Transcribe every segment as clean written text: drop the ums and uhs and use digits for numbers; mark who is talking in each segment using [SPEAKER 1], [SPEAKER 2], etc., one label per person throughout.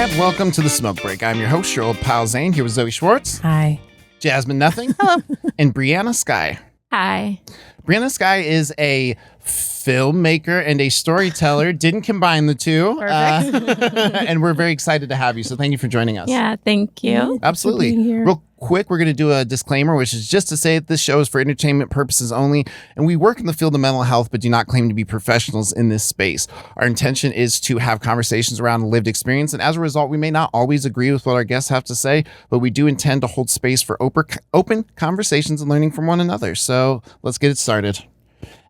[SPEAKER 1] and welcome to The Smoke Break. I'm your host, your old pal Zane, here with Zoe Schwartz.
[SPEAKER 2] Hi.
[SPEAKER 1] Jasmine Nothing. Hello. And Briauna Skye.
[SPEAKER 3] Hi.
[SPEAKER 1] Briauna Skye is a filmmaker and a storyteller. Didn't combine the two.
[SPEAKER 2] Perfect.
[SPEAKER 1] And we're very excited to have you. So thank you for joining us.
[SPEAKER 3] Yeah, thank you.
[SPEAKER 1] Absolutely. Real quick, we're going to do a disclaimer, which is just to say that this show is for entertainment purposes only, and we work in the field of mental health, but do not claim to be professionals in this space. Our intention is to have conversations around lived experience, and as a result, we may not always agree with what our guests have to say, but we do intend to hold space for open conversations and learning from one another. So let's get it started.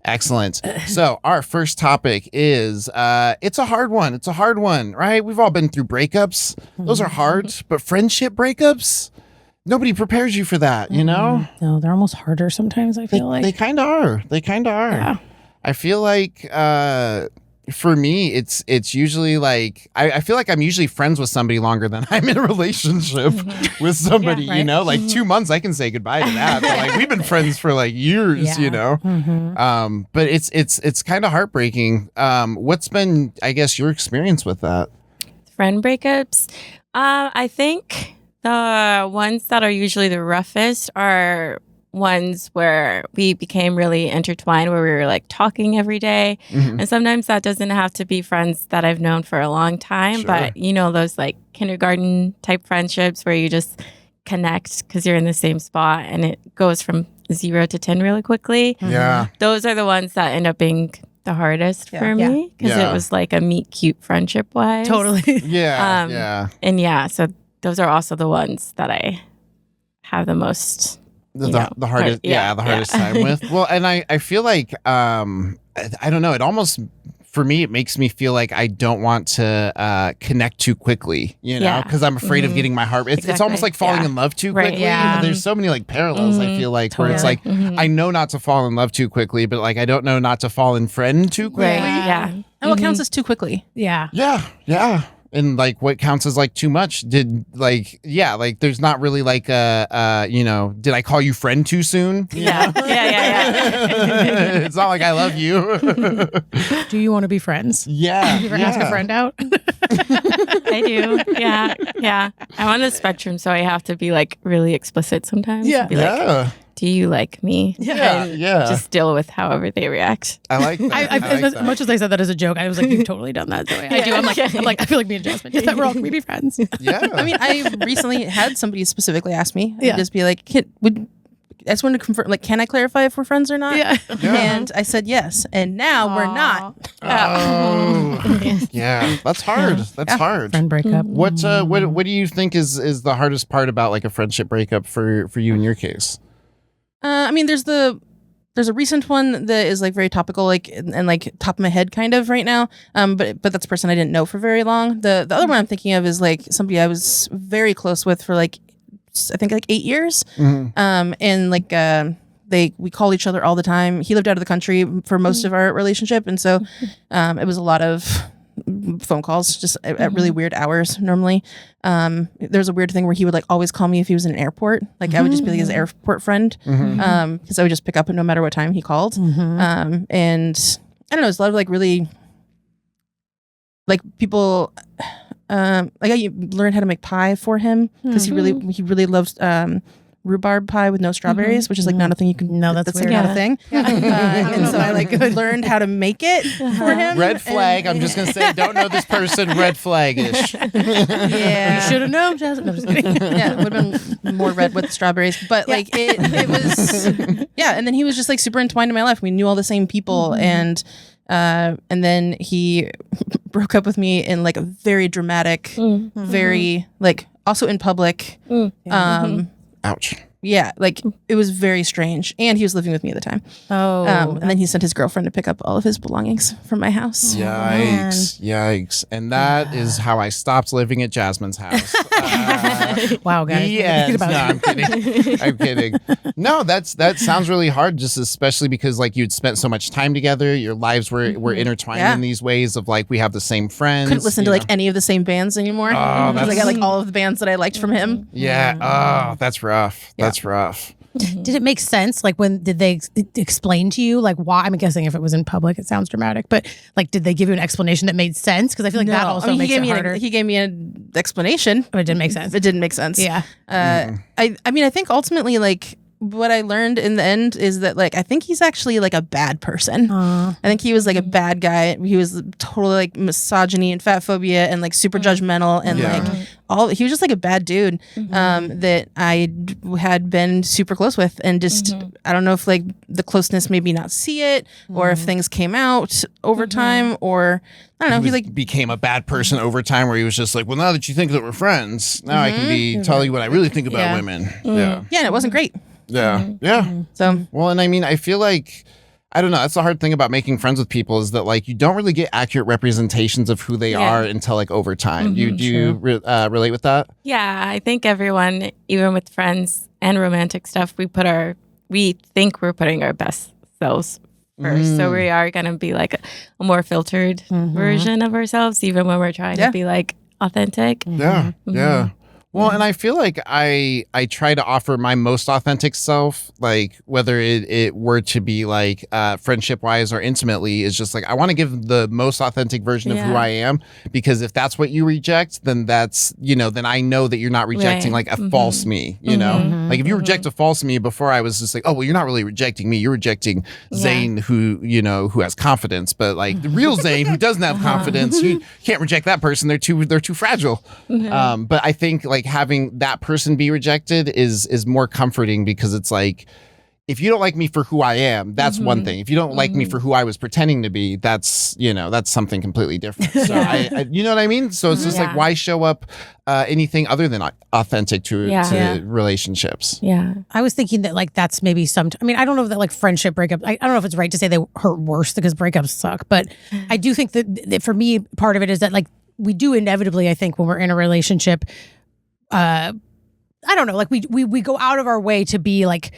[SPEAKER 1] Excellent. So our first topic is, it's a hard one. It's a hard one, right? We've all been through breakups. Those are hard, but friendship breakups, nobody prepares you for that, you know?
[SPEAKER 2] No, they're almost harder sometimes, I feel like.
[SPEAKER 1] They kind of are. They kind of are.
[SPEAKER 2] Yeah.
[SPEAKER 1] I feel like, for me, it's usually like, I feel like I'm usually friends with somebody longer than I'm in a relationship with somebody,
[SPEAKER 2] Yeah, right.
[SPEAKER 1] you know? Like 2 months, I can say goodbye to that. But like, we've been friends for like years, you know? But it's kind of heartbreaking. What's been, I guess, your experience with that?
[SPEAKER 3] Friend breakups. I think the ones that are usually the roughest are ones where we became really intertwined, where we were like talking every day. And sometimes that doesn't have to be friends that I've known for a long time, but you know, those like kindergarten type friendships where you just connect because you're in the same spot and it goes from 0 to 10 really quickly.
[SPEAKER 1] Yeah.
[SPEAKER 3] Those are the ones that end up being the hardest for me because it was like a meet cute friendship wise.
[SPEAKER 2] Totally.
[SPEAKER 1] Yeah.
[SPEAKER 3] And so those are also the ones that I have the most
[SPEAKER 1] The hardest, the hardest time with. Well, and I feel like, I don't know, it almost, for me, it makes me feel like I don't want to connect too quickly, you know, because I'm afraid of getting my heart. It's almost like falling in love too quickly.
[SPEAKER 2] Yeah.
[SPEAKER 1] There's so many like parallels, I feel like, where it's like, I know not to fall in love too quickly, but like, I don't know not to fall in friend too quickly.
[SPEAKER 3] Yeah.
[SPEAKER 4] And what counts as too quickly?
[SPEAKER 2] Yeah.
[SPEAKER 1] Yeah. And like what counts as like too much? There's not really like did I call you friend too soon?
[SPEAKER 3] Yeah.
[SPEAKER 1] It's not like I love you.
[SPEAKER 2] Do you want to be friends?
[SPEAKER 1] Yeah.
[SPEAKER 2] You ever ask a friend out?
[SPEAKER 3] I do. Yeah. I'm on the spectrum, so I have to be like really explicit sometimes.
[SPEAKER 2] Yeah.
[SPEAKER 3] Be like, do you like me?
[SPEAKER 1] Yeah.
[SPEAKER 3] Just deal with however they react.
[SPEAKER 1] I like that. I like
[SPEAKER 2] as
[SPEAKER 1] that.
[SPEAKER 2] much as I said that as a joke, I was like, you've totally done that, Zoe. I do. I'm like, I feel like me and Jasmine. Yes, we're all gonna be friends.
[SPEAKER 1] Yeah.
[SPEAKER 4] I mean, I recently had somebody specifically ask me,
[SPEAKER 2] Yeah.
[SPEAKER 4] just be like, I just wanted to confirm, like, can I clarify if we're friends or not?
[SPEAKER 2] Yeah.
[SPEAKER 4] And I said yes. And now we're not.
[SPEAKER 1] Oh. Yeah. That's hard. That's hard.
[SPEAKER 2] Friend breakup.
[SPEAKER 1] What do you think is the hardest part about like a friendship breakup for you in your case?
[SPEAKER 4] I mean, there's a recent one that is like very topical, like and like top of my head kind of right now. But that's a person I didn't know for very long. The other one I'm thinking of is like somebody I was very close with for like, I think like 8 years. And like we call each other all the time. He lived out of the country for most of our relationship, and so it was a lot of phone calls just at really weird hours normally. There's a weird thing where he would like always call me if he was in an airport. Like I would just be like his airport friend, because I would just pick up no matter what time he called. And I don't know, it's a lot of like really like people like I learned how to make pie for him because he really loved rhubarb pie with no strawberries, which is like not a thing you can.
[SPEAKER 2] No, that's
[SPEAKER 4] like
[SPEAKER 2] weird.
[SPEAKER 4] not a thing. And so I like learned how to make it for him.
[SPEAKER 1] Red flag. I'm just gonna say, don't know this person. Red flag-ish.
[SPEAKER 4] Yeah,
[SPEAKER 2] You should have known, Jasmine. No, I'm just kidding.
[SPEAKER 4] yeah, it would have been more red with the strawberries, but like it was. Yeah, and then he was just like super entwined in my life. We knew all the same people, and then he broke up with me in like a very dramatic, very like also in public.
[SPEAKER 1] Ouch.
[SPEAKER 4] Yeah, like it was very strange, and he was living with me at the time. And then he sent his girlfriend to pick up all of his belongings from my house.
[SPEAKER 1] Yikes. And that is how I stopped living at Jasmine's house.
[SPEAKER 2] Wow, guys.
[SPEAKER 1] Yes. No, I'm kidding. I'm kidding. No, that sounds really hard, just especially because like you'd spent so much time together. Your lives were intertwined in these ways of like, we have the same friends.
[SPEAKER 4] Couldn't listen to like any of the same bands anymore.
[SPEAKER 1] Oh,
[SPEAKER 4] because I got like all of the bands that I liked from him.
[SPEAKER 1] Yeah. Oh, that's rough. That's rough.
[SPEAKER 2] Did it make sense? Like, when did they explain to you like why? I'm guessing if it was in public, it sounds dramatic, but like, did they give you an explanation that made sense? Because I feel like that also makes it harder.
[SPEAKER 4] He gave me an explanation.
[SPEAKER 2] But it didn't make sense.
[SPEAKER 4] It didn't make sense.
[SPEAKER 2] Yeah.
[SPEAKER 4] I mean, I think ultimately, like, what I learned in the end is that, like, I think he's actually like a bad person. I think he was like a bad guy. He was totally like misogyny and fat phobia and like super judgmental and like he was just like a bad dude that I had been super close with, and just I don't know if like the closeness maybe not see it or if things came out over time, or I don't know. He like
[SPEAKER 1] became a bad person over time, where he was just like, well, now that you think that we're friends, now I can tell you what I really think about women. Yeah,
[SPEAKER 4] and it wasn't great.
[SPEAKER 1] Yeah.
[SPEAKER 4] So
[SPEAKER 1] well, and I mean, I feel like, I don't know, that's the hard thing about making friends with people, is that like you don't really get accurate representations of who they are until like over time. Do you relate with that?
[SPEAKER 3] Yeah, I think everyone, even with friends and romantic stuff, we think we're putting our best selves first. So we are going to be like a more filtered version of ourselves, even when we're trying to be like authentic.
[SPEAKER 1] Yeah. Well, and I feel like I try to offer my most authentic self, like whether it were to be like friendship wise or intimately, is just like I want to give the most authentic version of who I am, because if that's what you reject, then that's, then I know that you're not rejecting like a false me, like if you reject a false me before, I was just like, oh, well, you're not really rejecting me. You're rejecting Zane, who has confidence, but like the real Zane who doesn't have confidence, you can't reject that person. They're too fragile. But I think like having that person be rejected is more comforting, because it's like, if you don't like me for who I am, that's one thing. If you don't like me for who I was pretending to be, that's something completely different. So I you know what I mean? So it's just like, why show up anything other than authentic to relationships?
[SPEAKER 2] Yeah. I was thinking that like that's maybe I don't know if that like friendship breakup, I don't know if it's right to say they hurt worse because breakups suck, but I do think that for me, part of it is that like we do inevitably, I think, when we're in a relationship, I don't know, like we go out of our way to be like,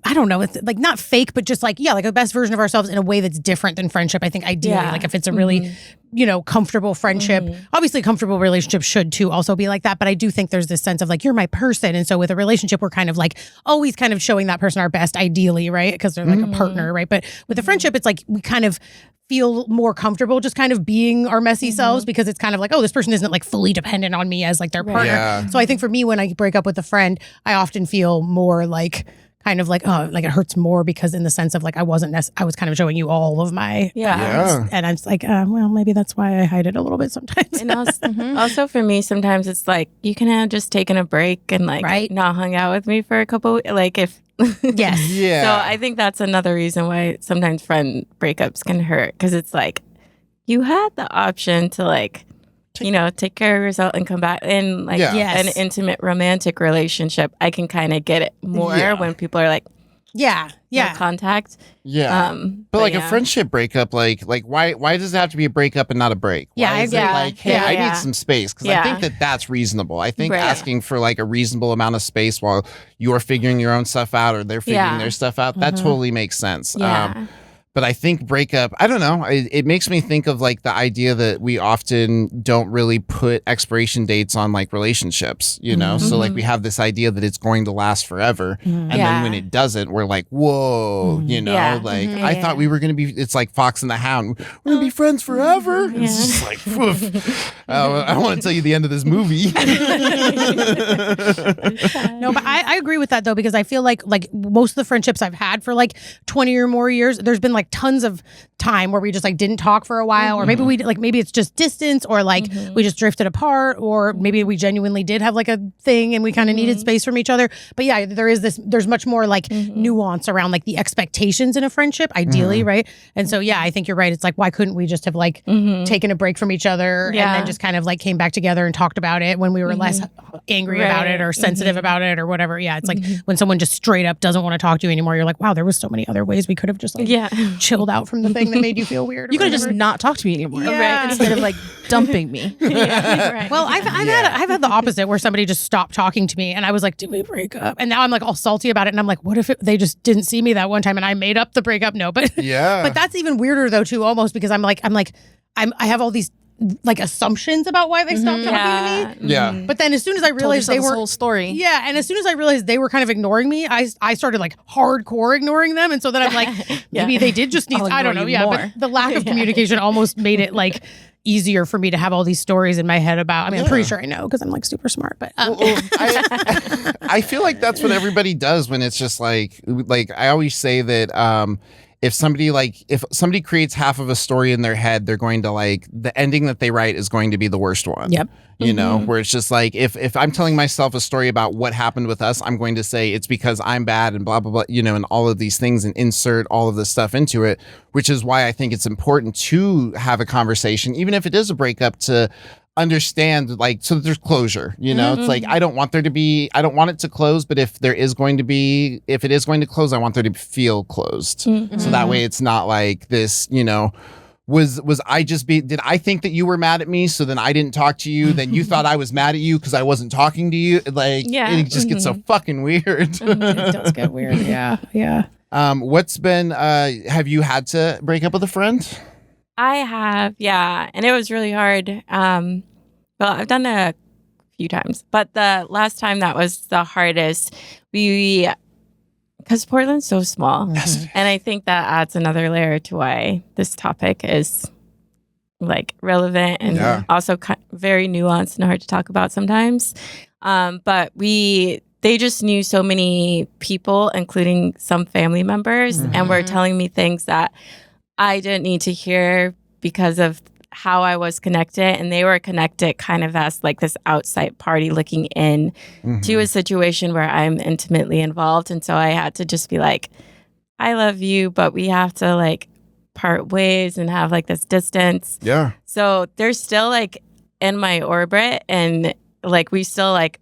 [SPEAKER 2] I don't know, it's like not fake, but just like, like a best version of ourselves in a way that's different than friendship. I think ideally, like if it's a really, comfortable friendship, obviously a comfortable relationship should too also be like that. But I do think there's this sense of like, you're my person. And so with a relationship, we're kind of like always kind of showing that person our best ideally, right? Because they're like a partner, right? But with a friendship, it's like we kind of feel more comfortable just kind of being our messy selves, because it's kind of like, oh, this person isn't like fully dependent on me as like their partner. Yeah. So I think for me, when I break up with a friend, I often feel more like kind of like, oh, like it hurts more, because in the sense of like I was kind of showing you all of my and I'm just like, well, maybe that's why I hide it a little bit sometimes.
[SPEAKER 3] And also for me, sometimes it's like you can have just taken a break and like not hung out with me for a couple, like if
[SPEAKER 2] yes.
[SPEAKER 1] Yeah.
[SPEAKER 3] So I think that's another reason why sometimes friend breakups can hurt, because it's like you had the option to like, take care of yourself and come back in like an intimate romantic relationship. I can kind of get it more when people are like, no contact.
[SPEAKER 1] Yeah. But like a friendship breakup, like why does it have to be a breakup and not a break? Why is it like, hey, I need some space? Because I think that's reasonable. I think asking for like a reasonable amount of space while you're figuring your own stuff out or they're figuring their stuff out, that totally makes sense. But I think breakup, I don't know, it makes me think of like the idea that we often don't really put expiration dates on like relationships, So like we have this idea that it's going to last forever. And then when it doesn't, we're like, whoa, like I thought we were going to be, it's like Fox and the Hound. We're going to be friends forever. It's just like, I don't want to tell you the end of this movie.
[SPEAKER 2] No, but I agree with that though, because I feel like most of the friendships I've had for like 20 or more years, there's been like tons of time where we just like didn't talk for a while, or maybe maybe it's just distance, or like we just drifted apart, or maybe we genuinely did have like a thing and we kind of needed space from each other. But yeah, there's much more like nuance around like the expectations in a friendship, ideally, right? And so yeah, I think you're right. It's like, why couldn't we just have like taken a break from each other and then just kind of like came back together and talked about it when we were less angry about it or sensitive about it or whatever. Yeah, it's like when someone just straight up doesn't want to talk to you anymore, you're like, wow, there was so many other ways we could have just like chilled out from the thing that made you feel weird.
[SPEAKER 4] You could have just not talked to me anymore, right? Instead of like dumping me.
[SPEAKER 2] Well, I've had the opposite, where somebody just stopped talking to me, and I was like, did we break up? And now I'm like all salty about it, and I'm like, what if they just didn't see me that one time and I made up the breakup? No, but but that's even weirder though too, almost, because I have all these like assumptions about why they stopped talking to me.
[SPEAKER 1] Yeah.
[SPEAKER 2] But then as soon as I realized they were
[SPEAKER 4] whole story.
[SPEAKER 2] Yeah, and as soon as I realized they were kind of ignoring me, I started like hardcore ignoring them, and so then I'm like, maybe they did just need. I don't know. Yeah, but the lack of communication almost made it like easier for me to have all these stories in my head about. I mean, I'm pretty sure I know because I'm like super smart, but
[SPEAKER 1] I feel like that's what everybody does when it's just like I always say that if somebody creates half of a story in their head, they're going to like the ending that they write is going to be the worst one.
[SPEAKER 2] Yep.
[SPEAKER 1] You know, where it's just like if I'm telling myself a story about what happened with us, I'm going to say it's because I'm bad and blah blah blah, you know, and all of these things and insert all of this stuff into it, which is why I think it's important to have a conversation, even if it is a breakup, to understand, like, so that there's closure, you know. It's like I don't want it to close, but if it is going to close, I want there to feel closed. So that way it's not like this, you know, did I think that you were mad at me, so then I didn't talk to you, then you thought I was mad at you because I wasn't talking to you, like it just gets so fucking weird.
[SPEAKER 2] It does get weird. Yeah.
[SPEAKER 1] What's been have you had to break up with a friend?
[SPEAKER 3] I have, yeah, and it was really hard. Well, I've done it a few times, but the last time that was the hardest, because Portland's so small, and I think that adds another layer to why this topic is like relevant and also very nuanced and hard to talk about sometimes. But they just knew so many people, including some family members, and were telling me things that I didn't need to hear because of how I was connected, and they were connected kind of as like this outside party looking in to a situation where I'm intimately involved. And so I had to just be like, I love you, but we have to like part ways and have like this distance.
[SPEAKER 1] Yeah.
[SPEAKER 3] So they're still like in my orbit, and like we still like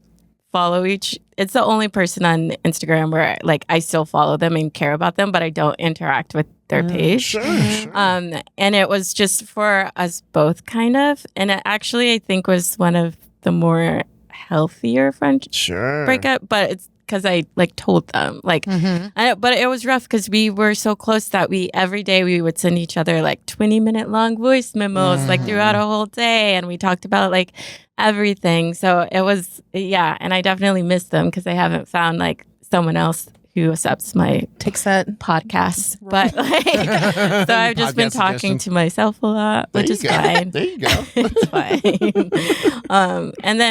[SPEAKER 3] follow it's the only person on Instagram where like I still follow them and care about them, but I don't interact with their page.
[SPEAKER 1] Sure.
[SPEAKER 3] And it was just for us both kind of, and it actually I think was one of the more healthier friendship breakup, but it's because I like told them like, but it was rough because we were so close that every day we would send each other like 20-minute long voice memos like throughout a whole day, and we talked about like everything. So it was, and I definitely miss them because I haven't found like someone else who accepts my
[SPEAKER 4] takes that
[SPEAKER 3] podcast. But like, so I've just been talking to myself a lot, which is fine.
[SPEAKER 1] There you go.
[SPEAKER 3] It's fine.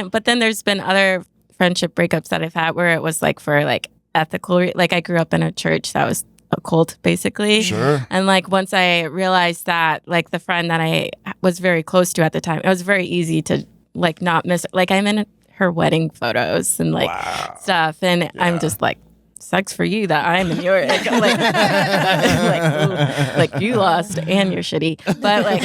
[SPEAKER 3] But then there's been other friendship breakups that I've had where it was like for like ethical, like I grew up in a church that was a cult basically.
[SPEAKER 1] Sure.
[SPEAKER 3] And like once I realized that like the friend that I was very close to at the time, it was very easy to like not miss, like I'm in her wedding photos and like stuff, and I'm just like, sucks for you that I'm in your like you lost and you're shitty, but like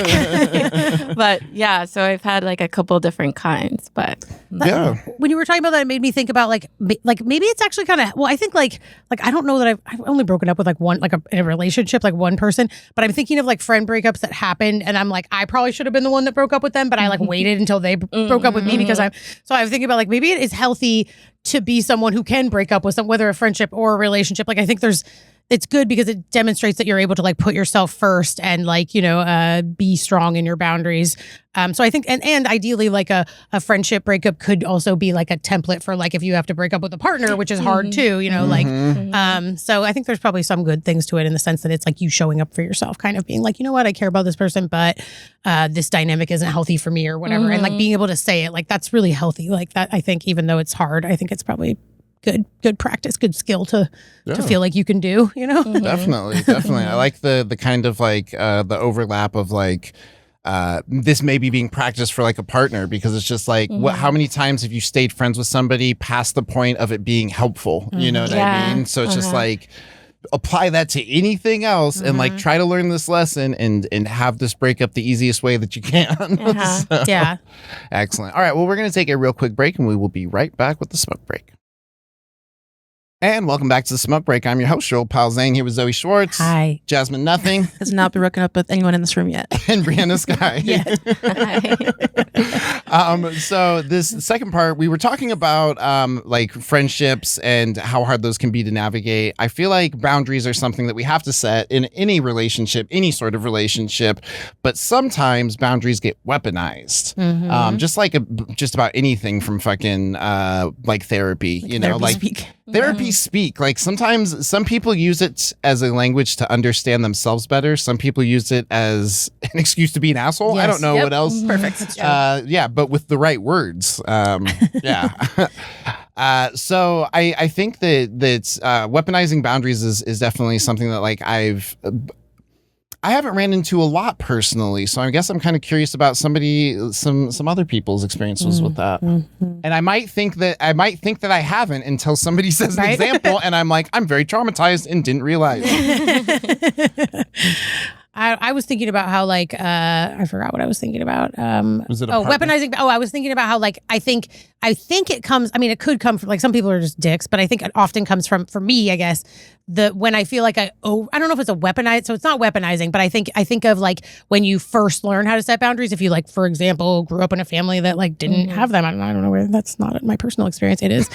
[SPEAKER 3] but yeah, so I've had like a couple different kinds, but
[SPEAKER 2] when you were talking about that, it made me think about like maybe it's actually kind of, well, I think like I don't know that I've only broken up with like one, like in a relationship, like one person, but I'm thinking of like friend breakups that happened, and I'm like, I probably should have been the one that broke up with them, but I like waited until they broke up with me because I'm thinking about like maybe it is healthy to be someone who can break up with whether a friendship or a relationship. Like I think it's good because it demonstrates that you're able to like put yourself first and like, you know, be strong in your boundaries. So I think, and ideally like a friendship breakup could also be like a template for like if you have to break up with a partner, which is hard too, you know, like, so I think there's probably some good things to it in the sense that it's like you showing up for yourself, kind of being like, you know what, I care about this person, but this dynamic isn't healthy for me or whatever. And like being able to say it, like that's really healthy. Like that, I think even though it's hard, I think it's probably good practice, good skill to feel like you can do, you know?
[SPEAKER 1] Definitely. I like the kind of like the overlap of like this may be being practiced for like a partner, because it's just like how many times have you stayed friends with somebody past the point of it being helpful? You know what I mean? So it's just like apply that to anything else and like try to learn this lesson and have this breakup the easiest way that you can. So,
[SPEAKER 2] yeah.
[SPEAKER 1] Excellent. All right. Well, we're going to take a real quick break and we will be right back with the smoke break. And welcome back to the Smoke Break. I'm your host, your old pal Zane, here with Zoe Schwartz.
[SPEAKER 2] Hi.
[SPEAKER 1] Jasmine Nothing.
[SPEAKER 4] Has not been broken up with anyone in this room yet.
[SPEAKER 1] And Briauna Skye.
[SPEAKER 2] Yeah.
[SPEAKER 1] So this second part, we were talking about like friendships and how hard those can be to navigate. I feel like boundaries are something that we have to set in any relationship, any sort of relationship, but sometimes boundaries get weaponized. Just like just about anything from fucking like therapy, you know, like therapy speak. Like sometimes some people use it as a language to understand themselves better. Some people use it as an excuse to be an asshole. I don't know what else.
[SPEAKER 4] Perfect.
[SPEAKER 1] Yeah, but with the right words. Yeah. So I think that weaponizing boundaries is definitely something that like I haven't ran into a lot personally, so I guess I'm kind of curious about some other people's experiences with that. And I might think that I haven't until somebody says an example, and I'm like, I'm very traumatized and didn't realize.
[SPEAKER 2] I was thinking about how like I forgot what I was thinking about.
[SPEAKER 1] Was it a
[SPEAKER 2] weaponizing? Oh, I was thinking about how like I think it comes. I mean, it could come from like some people are just dicks, but I think it often comes from, for me, I guess, when I feel like I don't know if it's a weaponized, so it's not weaponizing, but I think of like when you first learn how to set boundaries. If you like, for example, grew up in a family that like didn't have them, I don't know where, that's not my personal experience. It is,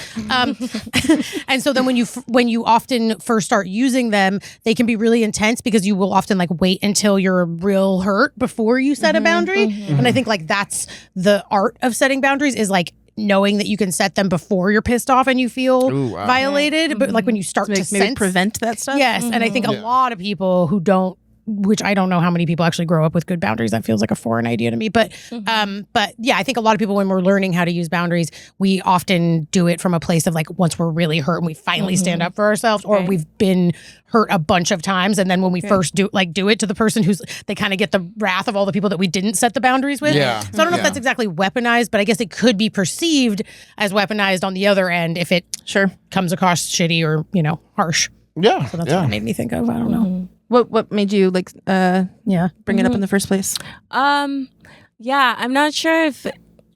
[SPEAKER 2] and so then when you often first start using them, they can be really intense because you will often like wait until you're real hurt before you set a boundary. And I think like that's the art of setting boundaries, is like knowing that you can set them before you're pissed off and you feel violated, but like when you start to
[SPEAKER 4] maybe prevent that stuff.
[SPEAKER 2] Yes, and I think a lot of people who don't, which I don't know how many people actually grow up with good boundaries. That feels like a foreign idea to me. But yeah, I think a lot of people, when we're learning how to use boundaries, we often do it from a place of like, once we're really hurt and we finally stand up for ourselves, or we've been hurt a bunch of times, and then when we first do it to the person they kind of get the wrath of all the people that we didn't set the boundaries with. Yeah. So I don't know if that's exactly weaponized, but I guess it could be perceived as weaponized on the other end if it comes across shitty or, harsh.
[SPEAKER 1] Yeah.
[SPEAKER 2] So that's what it made me think of. I don't know.
[SPEAKER 4] What made you like bring it up in the first place?
[SPEAKER 3] Yeah, I'm not sure if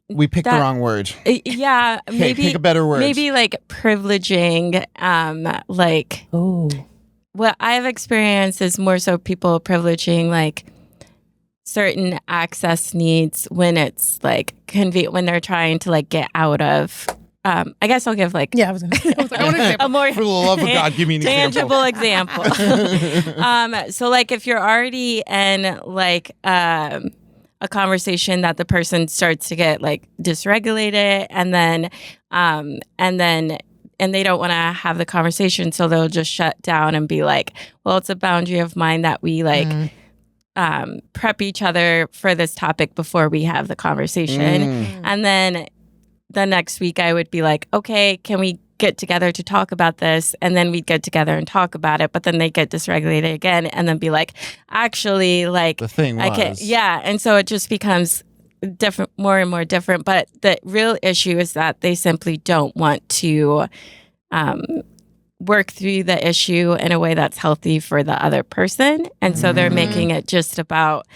[SPEAKER 1] we picked the wrong word.
[SPEAKER 3] Yeah, maybe
[SPEAKER 1] pick a better word.
[SPEAKER 3] Maybe like privileging, like what I've experienced is more so people privileging like certain access needs when it's like when they're trying to like get out of. I guess I'll give like
[SPEAKER 2] I was gonna say,
[SPEAKER 3] a more
[SPEAKER 1] for the love of God, give me an
[SPEAKER 3] tangible example. So like if you're already in like a conversation that the person starts to get like dysregulated, and they don't want to have the conversation, so they'll just shut down and be like, well, it's a boundary of mine that we like prep each other for this topic before we have the conversation. And then the next week I would be like, okay, can we get together to talk about this? And then we'd get together and talk about it, but then they get dysregulated again and then be like, actually, like
[SPEAKER 1] the thing was.
[SPEAKER 3] And so it just becomes different, more and more different. But the real issue is that they simply don't want to work through the issue in a way that's healthy for the other person. And so they're making it just about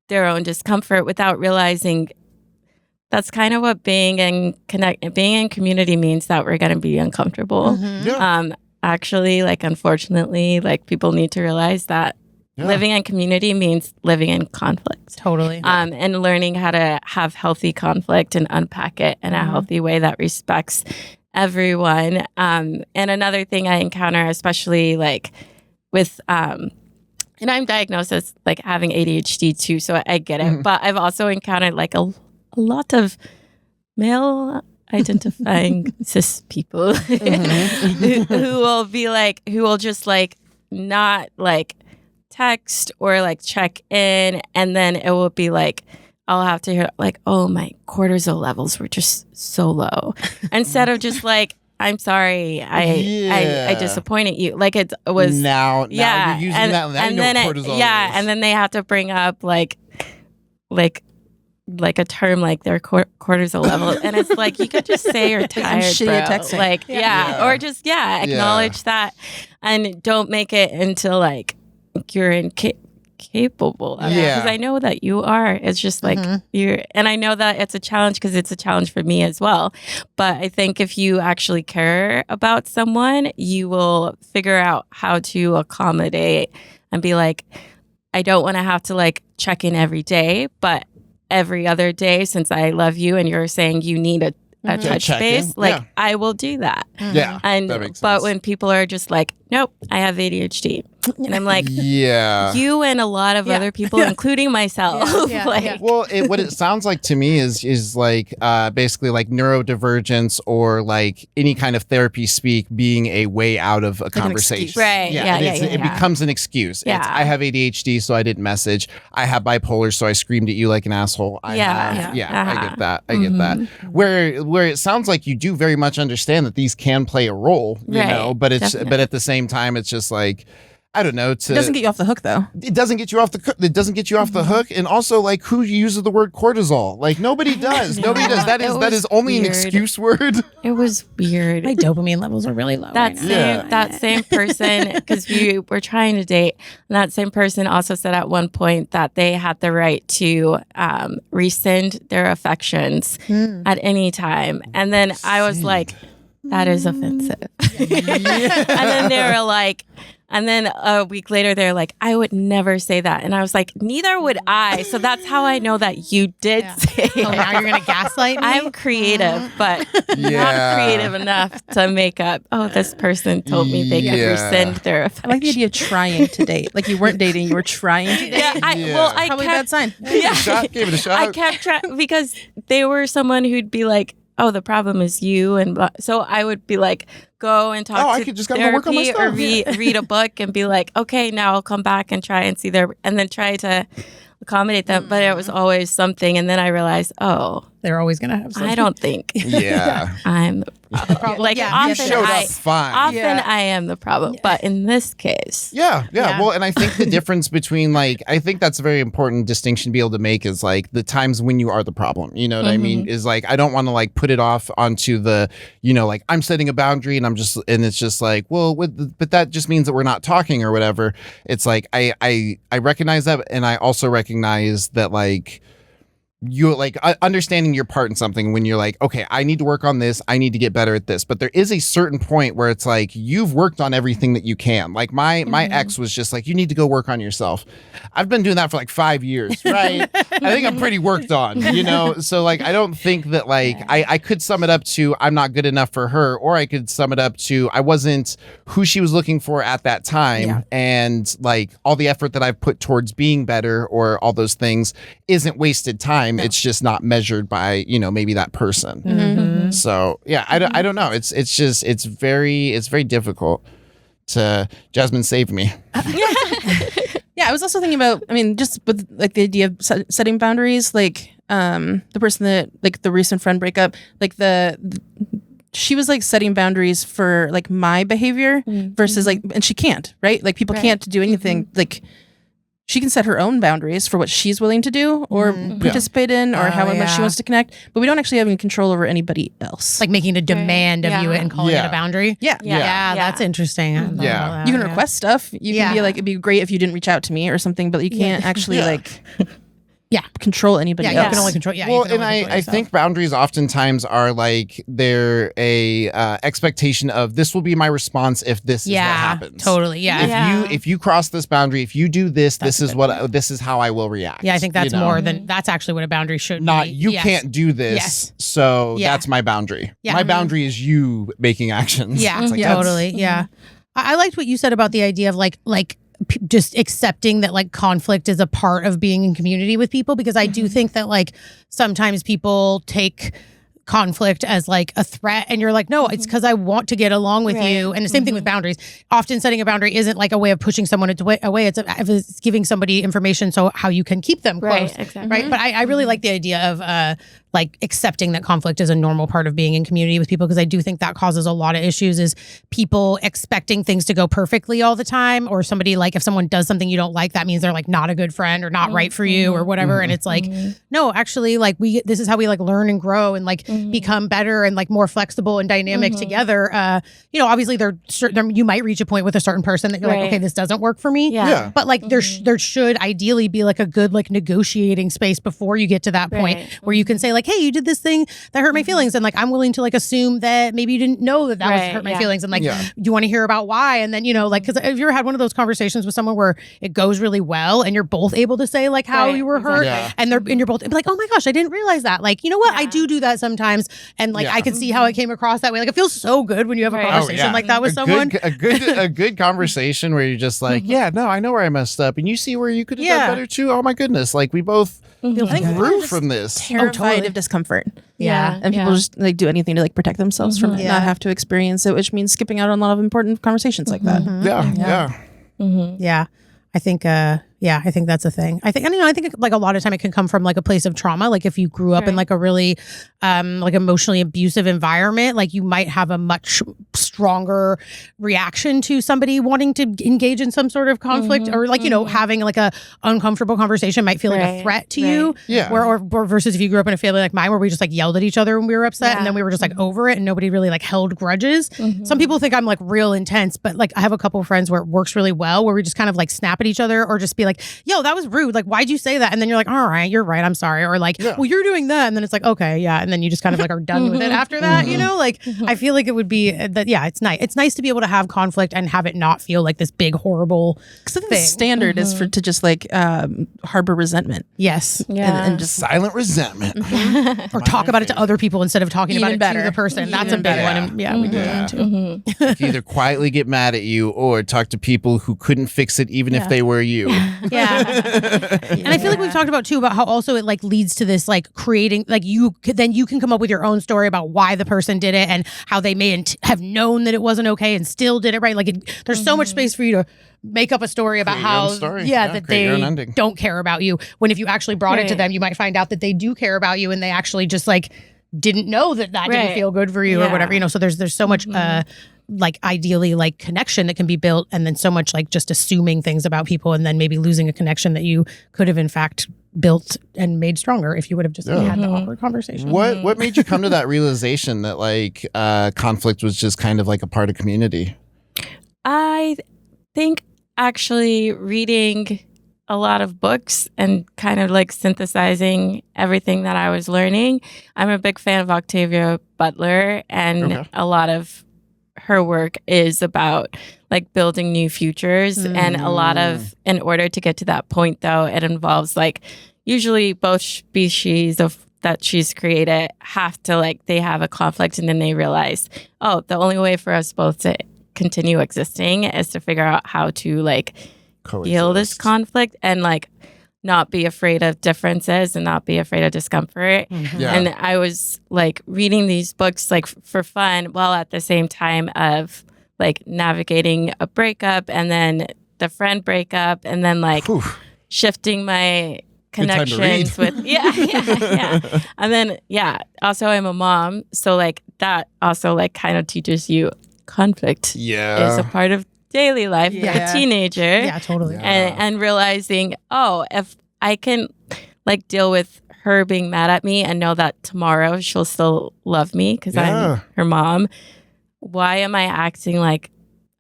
[SPEAKER 3] their own discomfort without realizing that's kind of what being in community means, that we're going to be uncomfortable. Actually, like, unfortunately, like, people need to realize that living in community means living in conflict.
[SPEAKER 2] Totally.
[SPEAKER 3] And learning how to have healthy conflict and unpack it in a healthy way that respects everyone. And another thing I encounter, especially like with, and I'm diagnosed as like having ADHD too, so I get it. But I've also encountered like a lot of male identifying cis people who will just like not like text or like check in, and then it will be like I'll have to hear like, oh, my cortisol levels were just so low, instead of just like, I'm sorry, I disappointed you. Like it was
[SPEAKER 1] now you're using that, and then cortisol
[SPEAKER 3] and then they have to bring up like a term like their cortisol level, and it's like, you could just say you're tired, bro.
[SPEAKER 4] Texting.
[SPEAKER 3] Like or just acknowledge that, and don't make it into like you're incapable of it, because I know that you are. It's just like you're, and I know that it's a challenge because it's a challenge for me as well. But I think if you actually care about someone, you will figure out how to accommodate and be like, I don't want to have to like check in every day, but every other day since I love you and you're saying you need a touch base, like I will do that.
[SPEAKER 1] Yeah.
[SPEAKER 3] And
[SPEAKER 1] that makes
[SPEAKER 3] but
[SPEAKER 1] sense.
[SPEAKER 3] when people are just like, nope, I have ADHD. And I'm like,
[SPEAKER 1] yeah.
[SPEAKER 3] you and a lot of other people, including myself. Like,
[SPEAKER 1] Well, what it sounds like to me is like basically like neurodivergence or like any kind of therapy speak being a way out of a conversation.
[SPEAKER 4] excuse.
[SPEAKER 3] Right.
[SPEAKER 1] It becomes an excuse.
[SPEAKER 3] Yeah.
[SPEAKER 1] It's, I have ADHD, so I didn't message. I have bipolar, so I screamed at you like an asshole. I get that. I get that. Where it sounds like you do very much understand that these can play a role, you know, but but at the same time, it's just like, I don't know.
[SPEAKER 4] It doesn't get you off the hook, though.
[SPEAKER 1] It doesn't get you off the hook. And also, like, who uses the word cortisol? Like, nobody does. Nobody does. That is only an excuse word.
[SPEAKER 3] It was weird.
[SPEAKER 2] My dopamine levels are really low.
[SPEAKER 3] That same person, because we were trying to date, and that same person also said at one point that they had the right to rescind their affections at any time. And then I was like, that is offensive. And then they were like, and then a week later, they're like, I would never say that. And I was like, neither would I. So that's how I know that you did say it.
[SPEAKER 2] Oh, now you're going to gaslight me?
[SPEAKER 3] I'm creative, but not creative enough to make up, this person told me they could rescind their affection.
[SPEAKER 4] I like the idea of trying to date. Like you weren't dating, you were trying to date.
[SPEAKER 3] I
[SPEAKER 4] Probably a bad sign.
[SPEAKER 1] Give it a shot.
[SPEAKER 3] I kept trying because they were someone who'd be like, oh, the problem is you. And so I would be like, go and talk to
[SPEAKER 1] I could just gotta go work on my
[SPEAKER 3] therapy
[SPEAKER 1] stuff.
[SPEAKER 3] or read a book and be like, okay, now I'll come back and try and see and then try to accommodate them. But it was always something. And then I realized,
[SPEAKER 2] they're always going to have something.
[SPEAKER 3] I don't think I'm the problem. Like often
[SPEAKER 1] you showed up fine.
[SPEAKER 3] Often I am the problem. But in this case.
[SPEAKER 1] Yeah. Well, and I think the difference between I think that's a very important distinction to be able to make is like the times when you are the problem. You know what I mean? Is like, I don't want to like put it off onto the, like I'm setting a boundary and it's just like, well, but that just means that we're not talking or whatever. It's like, I recognize that. And I also recognize that like, you like understanding your part in something when you're like, okay, I need to work on this. I need to get better at this. But there is a certain point where it's like, you've worked on everything that you can. Like my ex was just like, you need to go work on yourself. I've been doing that for like 5 years, right? I think I'm pretty worked on, So like, I don't think that like, I could sum it up to, I'm not good enough for her, or I could sum it up to, I wasn't who she was looking for at that time.
[SPEAKER 2] Yeah.
[SPEAKER 1] And like all the effort that I've put towards being better or all those things isn't wasted time. No. It's just not measured by, maybe that person.
[SPEAKER 2] Mm-hmm.
[SPEAKER 1] So yeah, I don't know. It's very difficult to Jasmine save me.
[SPEAKER 4] Yeah, I was also thinking about, just with like the idea of setting boundaries, like the person that like the recent friend breakup, like she was like setting boundaries for like my behavior versus like, and she can't, right? Like people can't do anything like. She can set her own boundaries for what she's willing to do or participate in or how much she wants to connect, but we don't actually have any control over anybody else.
[SPEAKER 2] Like making a demand of you and calling it a boundary?
[SPEAKER 4] Yeah,
[SPEAKER 2] that's interesting.
[SPEAKER 1] Yeah.
[SPEAKER 4] You can request stuff. You can be like, it'd be great if you didn't reach out to me or something, but you can't actually like... control anybody else.
[SPEAKER 2] You can only control.
[SPEAKER 1] Well, and I think boundaries oftentimes are like they're a expectation of this will be my response if this is what happens.
[SPEAKER 2] Totally. Yeah.
[SPEAKER 1] If you cross this boundary, if you do this, this is how I will react.
[SPEAKER 2] Yeah, I think that's more than that's actually what a boundary should
[SPEAKER 1] not
[SPEAKER 2] be.
[SPEAKER 1] you can't do this. So that's my boundary.
[SPEAKER 2] Yeah.
[SPEAKER 1] My boundary is you making actions.
[SPEAKER 2] Yeah,
[SPEAKER 1] It's like,
[SPEAKER 2] totally. Yeah. I liked what you said about the idea of like just accepting that like conflict is a part of being in community with people, because I do think that like sometimes people take conflict as like a threat and you're like, no, it's because I want to get along with you. And the same thing with boundaries. Often setting a boundary isn't like a way of pushing someone away. It's giving somebody information so how you can keep them close.
[SPEAKER 3] Right, exactly.
[SPEAKER 2] Right. But I really like the idea of like accepting that conflict is a normal part of being in community with people, because I do think that causes a lot of issues, is people expecting things to go perfectly all the time, or somebody like if someone does something you don't like, that means they're like not a good friend or not right for you or whatever. And it's like, no, actually, like this is how we like learn and grow and like become better and like more flexible and dynamic together. Obviously you might reach a point with a certain person that you're like, okay, this doesn't work for me.
[SPEAKER 3] Yeah.
[SPEAKER 2] But like there should ideally be like a good like negotiating space before you get to that point where you can say like, like, hey, you did this thing that hurt my feelings. And like, I'm willing to like assume that maybe you didn't know that was hurt my feelings. And like, you want to hear about why? And then, you know, like, because have you ever had one of those conversations with someone where it goes really well and you're both able to say like how you were hurt and you're both like, oh my gosh, I didn't realize that. Like, you know what? I do that sometimes. And like, I can see how it came across that way. Like, it feels so good when you have a conversation like that with someone.
[SPEAKER 1] A good conversation where you're just like, yeah, no, I know where I messed up. And you see where you could have done better too. Oh my goodness. Like, we both grew from this.
[SPEAKER 4] Terrified of discomfort.
[SPEAKER 2] Yeah.
[SPEAKER 4] And people just like do anything to like protect themselves from it, not have to experience it, which means skipping out on a lot of important conversations like that.
[SPEAKER 2] Yeah. I think I think that's a thing. I think, and, you know, I think like a lot of time it can come from like a place of trauma. Like if you grew up in like a really like emotionally abusive environment, like you might have a much stronger reaction to somebody wanting to engage in some sort of conflict or like, you know, having like a uncomfortable conversation might feel like a threat to you.
[SPEAKER 1] Yeah.
[SPEAKER 2] Or versus if you grew up in a family like mine where we just like yelled at each other when we were upset and then we were just like over it and nobody really like held grudges. Some people think I'm like real intense, but like I have a couple of friends where it works really well where we just kind of like snap at each other or just be like, yo, that was rude. Like, why'd you say that? And then you're like, all right, you're right. I'm sorry. Or like, well, you're doing that. And then it's like, okay, yeah. And then you just kind of like are done with it after that, you know? Like, I feel like it would be that, yeah, it's nice. It's nice to be able to have conflict and have it not feel like this big, horrible thing.
[SPEAKER 4] The standard is to just like harbor resentment.
[SPEAKER 2] Yes.
[SPEAKER 4] And just
[SPEAKER 1] silent resentment.
[SPEAKER 2] Or talk about it to other people instead of talking about it to the person. That's a big one. And we do that too.
[SPEAKER 1] You can either quietly get mad at you or talk to people who couldn't fix it even if they were you.
[SPEAKER 2] Yeah. And I feel like we've talked about too about how also it like leads to this like creating like you can come up with your own story about why the person did it and how they may have known that it wasn't okay and still did it right. Like there's so much space for you to make up a story about how that they don't care about you, when if you actually brought it to them you might find out that they do care about you and they actually just like didn't know that didn't feel good for you or whatever, you know. So there's so much like ideally like connection that can be built, and then so much like just assuming things about people and then maybe losing a connection that you could have in fact built and made stronger if you would have just had the awkward conversation.
[SPEAKER 1] What made you come to that realization that like conflict was just kind of like a part of community?
[SPEAKER 3] I think actually reading a lot of books and kind of like synthesizing everything that I was learning. I'm a big fan of Octavia Butler, and a lot of her work is about like building new futures. And a lot of, in order to get to that point though, it involves like usually both species of that she's created have to like, they have a conflict and then they realize, oh, the only way for us both to continue existing is to figure out how to like heal this conflict and like not be afraid of differences and not be afraid of discomfort. And I was like reading these books like for fun while at the same time of like navigating a breakup and then the friend breakup and then like shifting my connections with and then also I'm a mom, so like that also like kind of teaches you conflict is a part of daily life with a teenager. And realizing, oh, if I can like deal with her being mad at me and know that tomorrow she'll still love me because I'm her mom, why am I acting like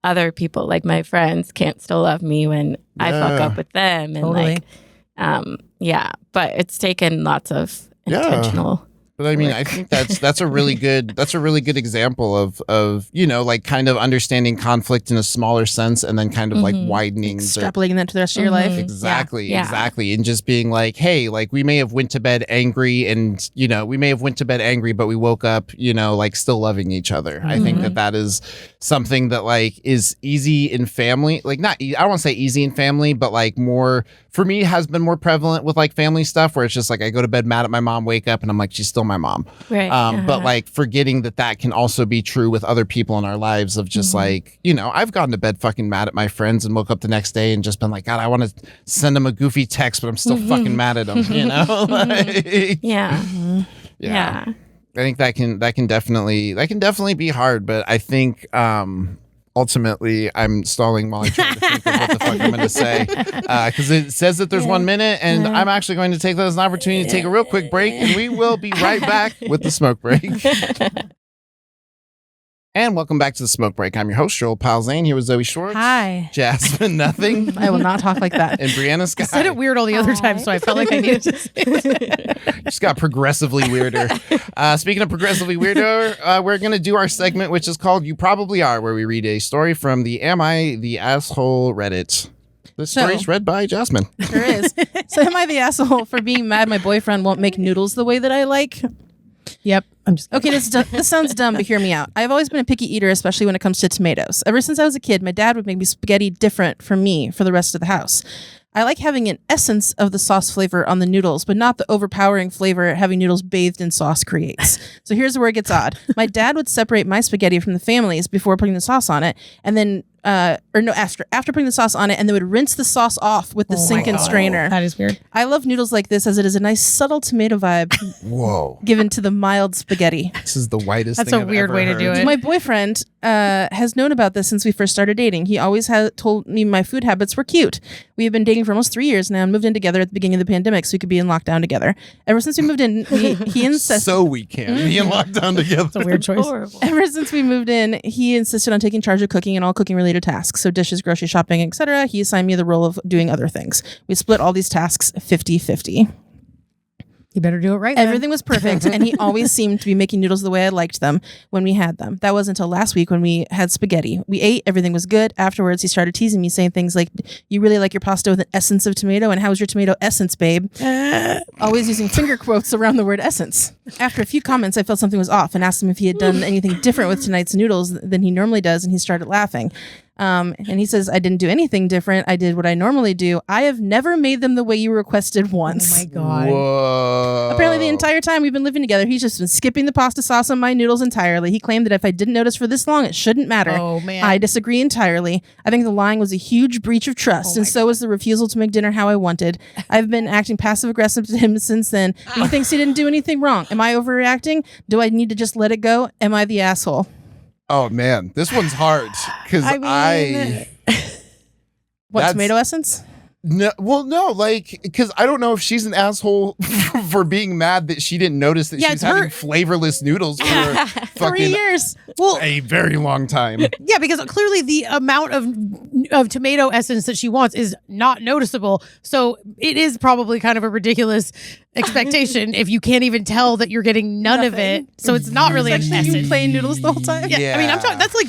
[SPEAKER 3] other people, like my friends, can't still love me when I fuck up with them? And like but it's taken lots of intentional
[SPEAKER 1] But I mean, I think that's a really good example of you know, like kind of understanding conflict in a smaller sense and then kind of like widening,
[SPEAKER 4] extrapolating that to the rest of your life.
[SPEAKER 1] Exactly, and just being like, hey, like we may have went to bed angry, and you know, but we woke up, you know, like still loving each other. I think that is something that like is easy in family, like not I don't want to say easy in family, but like more for me has been more prevalent with like family stuff where it's just like I go to bed mad at my mom, wake up and I'm like, she's still my mom. But like forgetting that can also be true with other people in our lives of just like, you know, I've gone to bed fucking mad at my friends and woke up the next day and just been like, God, I want to send them a goofy text, but I'm still fucking mad at them, you know? Like, I think that can definitely be hard, but I think ultimately, I'm stalling while I try to think of what the fuck I'm going to say because it says that there's 1 minute, and I'm actually going to take that as an opportunity to take a real quick break, and we will be right back with the smoke break. And welcome back to the Smoke Break. I'm your host, your old pal Zane, here with Zoe Schwartz.
[SPEAKER 2] Hi.
[SPEAKER 1] Jasmine Nothing.
[SPEAKER 4] I will not talk like that.
[SPEAKER 1] And Briauna Skye.
[SPEAKER 2] I said it weird all the other times, so I felt like I needed to say it.
[SPEAKER 1] Just got progressively weirder. Speaking of progressively weirder, we're going to do our segment, which is called You Probably Are, where we read a story from the Am I the Asshole Reddit. This story is read by Jasmine.
[SPEAKER 4] Sure is. So am I the asshole for being mad my boyfriend won't make noodles the way that I like?
[SPEAKER 2] Yep. I'm just
[SPEAKER 4] Okay, this sounds dumb, but hear me out. I've always been a picky eater, especially when it comes to tomatoes. Ever since I was a kid, my dad would make me spaghetti different from me for the rest of the house. I like having an essence of the sauce flavor on the noodles, but not the overpowering flavor having noodles bathed in sauce creates. So here's where it gets odd. My dad would separate my spaghetti from the family's before putting the sauce on it, and then after putting the sauce on it, and they would rinse the sauce off with the sink and strainer.
[SPEAKER 2] That is weird.
[SPEAKER 4] I love noodles like this as it is a nice subtle tomato vibe
[SPEAKER 1] Whoa.
[SPEAKER 4] given to the mild spaghetti.
[SPEAKER 1] This is the whitest
[SPEAKER 2] That's
[SPEAKER 1] thing
[SPEAKER 2] a
[SPEAKER 1] I've
[SPEAKER 2] weird
[SPEAKER 1] ever
[SPEAKER 2] way to
[SPEAKER 1] heard.
[SPEAKER 2] do it.
[SPEAKER 4] My boyfriend has known about this since we first started dating. He always told me my food habits were cute. We have been dating for almost 3 years now and moved in together at the beginning of the pandemic so we could be in lockdown together. Ever since we moved in, he insisted.
[SPEAKER 1] So we can be in lockdown together.
[SPEAKER 2] It's a weird choice.
[SPEAKER 3] Horrible.
[SPEAKER 4] Ever since we moved in, he insisted on taking charge of cooking and all cooking related tasks. So dishes, grocery shopping, etc. He assigned me the role of doing other things. We split all these tasks 50-50.
[SPEAKER 2] You better do it right. then.
[SPEAKER 4] Everything was perfect, and he always seemed to be making noodles the way I liked them when we had them. That was until last week when we had spaghetti. We ate, everything was good. Afterwards, he started teasing me, saying things like, "You really like your pasta with an essence of tomato, and how's your tomato essence, babe?" Always using finger quotes around the word essence. After a few comments, I felt something was off and asked him if he had done anything different with tonight's noodles than he normally does, and he started laughing. And he says, I didn't do anything different. I did what I normally do. I have never made them the way you requested once.
[SPEAKER 2] Oh my God.
[SPEAKER 1] Whoa.
[SPEAKER 4] Apparently, the entire time we've been living together, he's just been skipping the pasta sauce on my noodles entirely. He claimed that if I didn't notice for this long, it shouldn't matter.
[SPEAKER 2] Oh, man.
[SPEAKER 4] I disagree entirely. I think the lying was a huge breach of trust, and so was the refusal to make dinner how I wanted. I've been acting passive-aggressive to him since then. He thinks he didn't do anything wrong. Am I overreacting? Do I need to just let it go? Am I the asshole?
[SPEAKER 1] Oh, man. This one's hard because
[SPEAKER 4] What,
[SPEAKER 1] That's-
[SPEAKER 4] tomato essence?
[SPEAKER 1] No, well, no, because I don't know if she's an asshole for being mad that she didn't notice that
[SPEAKER 2] Yeah,
[SPEAKER 1] she's
[SPEAKER 2] it's
[SPEAKER 1] having
[SPEAKER 2] her-
[SPEAKER 1] flavorless noodles for
[SPEAKER 4] 3
[SPEAKER 1] fucking
[SPEAKER 4] years.
[SPEAKER 2] Well,
[SPEAKER 1] a very long time.
[SPEAKER 2] yeah, because clearly the amount of tomato essence that she wants is not noticeable. So it is probably kind of a ridiculous expectation if you can't even tell that you're getting none of it. So it's not really an
[SPEAKER 4] You
[SPEAKER 2] essence.
[SPEAKER 4] plain noodles the whole time?
[SPEAKER 2] Yeah. I mean, I'm talking. That's like.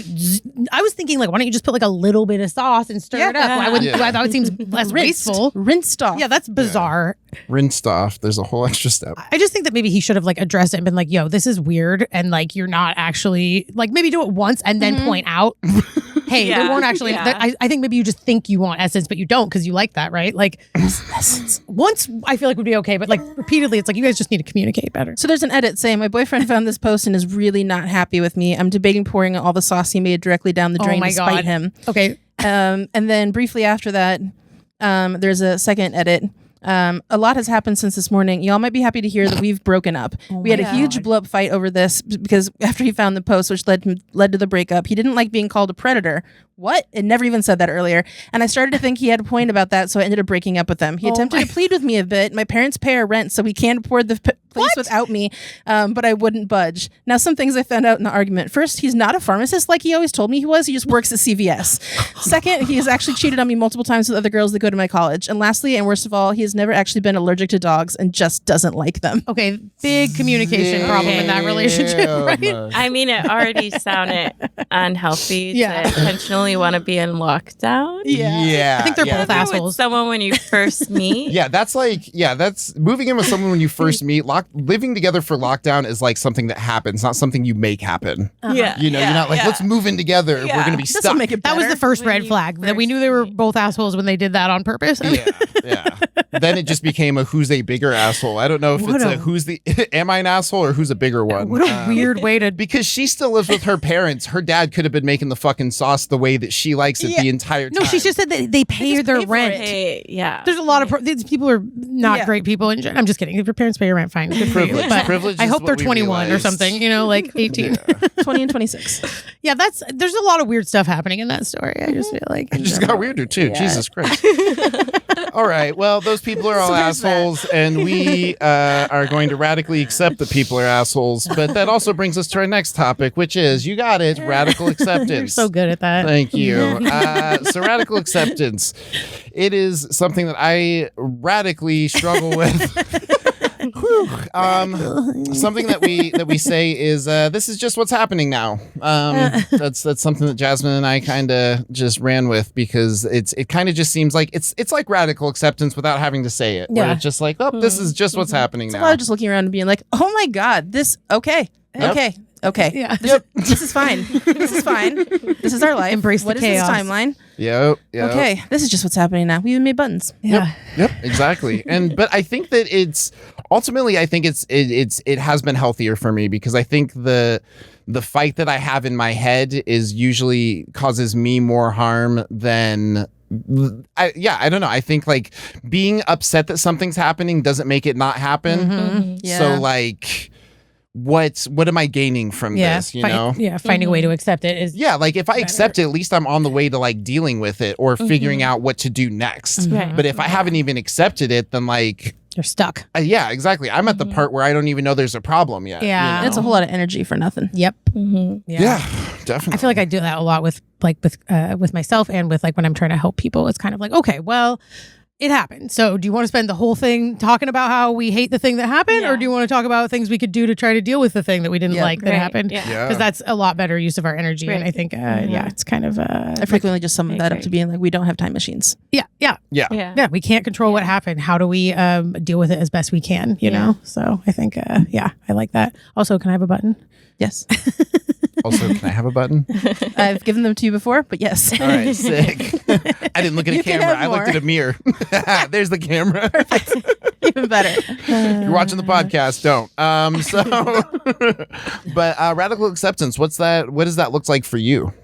[SPEAKER 2] I was thinking, like, why don't you just put like a little bit of sauce and stir it up? Why would
[SPEAKER 1] Yeah.
[SPEAKER 2] that would seem less wasteful?
[SPEAKER 4] Rinsed off.
[SPEAKER 2] Yeah, that's bizarre.
[SPEAKER 1] Rinsed off. There's a whole extra step.
[SPEAKER 2] I just think that maybe he should have like addressed it and been like, "Yo, this is weird," and like you're not actually like maybe do it once and then point out, "Hey,
[SPEAKER 3] Yeah.
[SPEAKER 2] they weren't actually."
[SPEAKER 3] Yeah.
[SPEAKER 2] I think maybe you just think you want essence, but you don't because you like that, right? Like essence. Once I feel like would be okay, but like repeatedly, it's like you guys just need to communicate better.
[SPEAKER 4] So there's an edit saying, my boyfriend found this post and is really not happy with me. I'm debating pouring all the sauce he made directly down the drain
[SPEAKER 2] my
[SPEAKER 4] to spite
[SPEAKER 2] God.
[SPEAKER 4] him.
[SPEAKER 2] Okay,
[SPEAKER 4] And then briefly after that, there's a second edit. A lot has happened since this morning. Y'all might be happy to hear that we've broken up. We had a huge blow up fight over this because after he found the post, which led to the breakup, he didn't like being called a predator. What? It never even said that earlier. And I started to think he had a point about that, so I ended up breaking up with him. He attempted to plead with me a bit. My parents pay our rent, so we can't afford the place without me, but I wouldn't budge. Now, some things I found out in the argument. First, he's not a pharmacist like he always told me he was. He just works at CVS. Second, he has actually cheated on me multiple times with other girls that go to my college. And lastly, and worst of all, he has never actually been allergic to dogs and just doesn't like them.
[SPEAKER 2] okay, big communication problem in that relationship, right?
[SPEAKER 3] I mean, it already sounded unhealthy
[SPEAKER 2] Yeah.
[SPEAKER 3] to intentionally want to be in lockdown.
[SPEAKER 1] Yeah.
[SPEAKER 2] I think they're both
[SPEAKER 3] Living with
[SPEAKER 2] assholes.
[SPEAKER 3] someone when you first meet.
[SPEAKER 1] Yeah, that's moving in with someone when you first meet. Living together for lockdown is like something that happens, not something you make happen.
[SPEAKER 3] Yeah.
[SPEAKER 1] You know, you're not like, let's move in together. We're
[SPEAKER 3] Yeah.
[SPEAKER 1] going to be
[SPEAKER 4] This'll
[SPEAKER 1] stuck.
[SPEAKER 4] make it
[SPEAKER 2] That was
[SPEAKER 4] better.
[SPEAKER 2] the first
[SPEAKER 3] When
[SPEAKER 2] red
[SPEAKER 3] you
[SPEAKER 2] flag that we
[SPEAKER 3] first
[SPEAKER 2] knew they were both assholes when they did that on purpose.
[SPEAKER 1] Yeah. Then it just became a who's a bigger asshole. I don't know if it's a who's the am I an asshole or who's a bigger one.
[SPEAKER 2] What a weird way to.
[SPEAKER 1] Because she still lives with her parents. Her dad could have been making the fucking sauce the way that she likes it the entire time.
[SPEAKER 2] No, she just said that they pay
[SPEAKER 4] just
[SPEAKER 2] their
[SPEAKER 4] pay for
[SPEAKER 2] rent.
[SPEAKER 3] Hey, yeah.
[SPEAKER 2] There's a lot of these people are not great people. I'm just kidding. If your parents pay your rent, fine. Good for you.
[SPEAKER 1] Privilege.
[SPEAKER 2] But
[SPEAKER 1] Privilege
[SPEAKER 2] I
[SPEAKER 1] is
[SPEAKER 2] hope
[SPEAKER 1] what
[SPEAKER 2] they're
[SPEAKER 1] we
[SPEAKER 2] 21 or
[SPEAKER 1] realized.
[SPEAKER 2] something. You know, like 18.
[SPEAKER 4] 20 and 26.
[SPEAKER 2] Yeah, there's a lot of weird stuff happening in that story. I just feel like
[SPEAKER 1] It just got weirder too. Jesus Christ. All right. Well, those people are all
[SPEAKER 4] So there's that.
[SPEAKER 1] assholes, and we are going to radically accept that people are assholes. But that also brings us to our next topic, which is, you got it, radical acceptance.
[SPEAKER 2] You're so good at that.
[SPEAKER 1] Thank you. So radical acceptance, it is something that I radically struggle with. Whew. Something that we say is this is just what's happening now. That's something that Jasmine and I kind of just ran with, because it kind of just seems like it's like radical acceptance without having to say it. Where
[SPEAKER 2] Yeah.
[SPEAKER 1] it's just like, oh, this is just what's happening
[SPEAKER 4] It's a
[SPEAKER 1] now.
[SPEAKER 4] lot of just looking around and being like, oh my God, this, okay.
[SPEAKER 1] Yep.
[SPEAKER 4] Okay.
[SPEAKER 2] Yeah.
[SPEAKER 4] This is fine. This is fine. This is our life.
[SPEAKER 2] Embrace the
[SPEAKER 4] What is
[SPEAKER 2] chaos.
[SPEAKER 4] this timeline?
[SPEAKER 1] Yep.
[SPEAKER 4] Okay. This is just what's happening now. We even made buttons.
[SPEAKER 2] Yeah.
[SPEAKER 1] Yep, exactly. But I think that it's ultimately, I think it has been healthier for me, because I think the fight that I have in my head is usually causes me more harm than I don't know. I think like being upset that something's happening doesn't make it not happen.
[SPEAKER 2] Mm-hmm.
[SPEAKER 4] Yeah.
[SPEAKER 1] So like what am I gaining from this, you know?
[SPEAKER 2] Yeah, finding a way to accept it is
[SPEAKER 1] Yeah, like if I accept it, at least I'm on the way to like dealing with it or figuring out what to do next.
[SPEAKER 3] Right.
[SPEAKER 1] But if I haven't even accepted it, then like
[SPEAKER 2] you're stuck.
[SPEAKER 1] yeah, exactly. I'm at the part where I don't even know there's a problem yet.
[SPEAKER 2] Yeah.
[SPEAKER 1] you know?
[SPEAKER 4] It's a whole lot of energy for nothing.
[SPEAKER 2] Yep.
[SPEAKER 3] Mm-hmm.
[SPEAKER 2] Yeah.
[SPEAKER 1] Yeah, definitely.
[SPEAKER 2] I feel like I do that a lot with myself and with like when I'm trying to help people. It's kind of like, okay, well, it happened. So do you want to spend the whole thing talking about how we hate the thing that happened?
[SPEAKER 3] Yeah.
[SPEAKER 2] Or do you want to talk about things we could do to try to deal with the thing that we didn't
[SPEAKER 4] Yeah.
[SPEAKER 2] like that
[SPEAKER 3] Right.
[SPEAKER 2] happened?
[SPEAKER 3] Yeah.
[SPEAKER 1] Yeah.
[SPEAKER 2] Because that's a lot better use of our energy. And
[SPEAKER 3] Right.
[SPEAKER 2] I think, yeah, it's kind of,
[SPEAKER 4] I frequently just sum
[SPEAKER 3] I
[SPEAKER 4] that up
[SPEAKER 3] agree.
[SPEAKER 4] to being like, we don't have time machines.
[SPEAKER 1] yeah.
[SPEAKER 3] Yeah.
[SPEAKER 2] we can't control what happened. How do we deal with it as best we can, you know? So I think, I like that. Also, can I have a button?
[SPEAKER 4] Yes.
[SPEAKER 1] Also, can I have a button?
[SPEAKER 4] I've given them to you before, but yes.
[SPEAKER 1] All right, sick. I didn't look at a
[SPEAKER 4] You can
[SPEAKER 1] camera.
[SPEAKER 4] have
[SPEAKER 1] I looked
[SPEAKER 4] more.
[SPEAKER 1] at a mirror. There's the camera.
[SPEAKER 4] Even better.
[SPEAKER 1] If you're watching the podcast, don't. But radical acceptance, what's that? What does that look like for you?